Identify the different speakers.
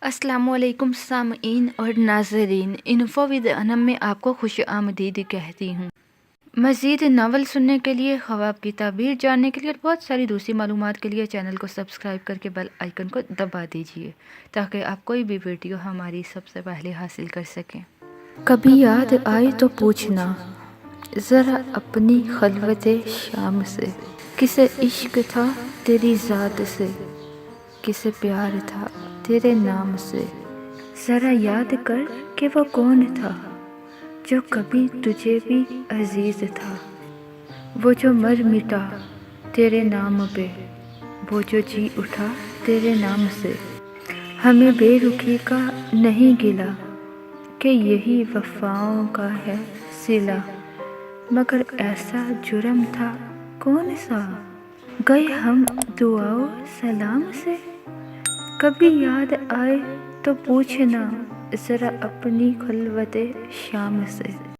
Speaker 1: السلام علیکم سامعین اور ناظرین، انفو ود انم میں آپ کو خوش آمدید کہتی ہوں۔ مزید ناول سننے کے لیے، خواب کی تعبیر جاننے کے لیے اور بہت ساری دوسری معلومات کے لیے چینل کو سبسکرائب کر کے بیل آئیکن کو دبا دیجیے تاکہ آپ کوئی بھی ویڈیو ہماری سب سے پہلے حاصل کر سکیں۔ کبھی یاد آئی تو پوچھنا ذرا اپنی خلوت شام سے، کسے عشق تھا تیری ذات سے، کسے پیار تھا تیرے نام سے، ذرا یاد کر کہ وہ کون تھا جو کبھی تجھے بھی عزیز تھا، وہ جو مر مٹا تیرے نام پہ، وہ جو جی اٹھا تیرے نام سے۔ ہمیں بے رخی کا نہیں گلہ کہ یہی وفاؤں کا ہے صلہ، مگر ایسا جرم تھا کون سا گئے ہم دعا و سلام سے۔ کبھی یاد آئے تو پوچھنا ذرا اپنی خلوت شام سے۔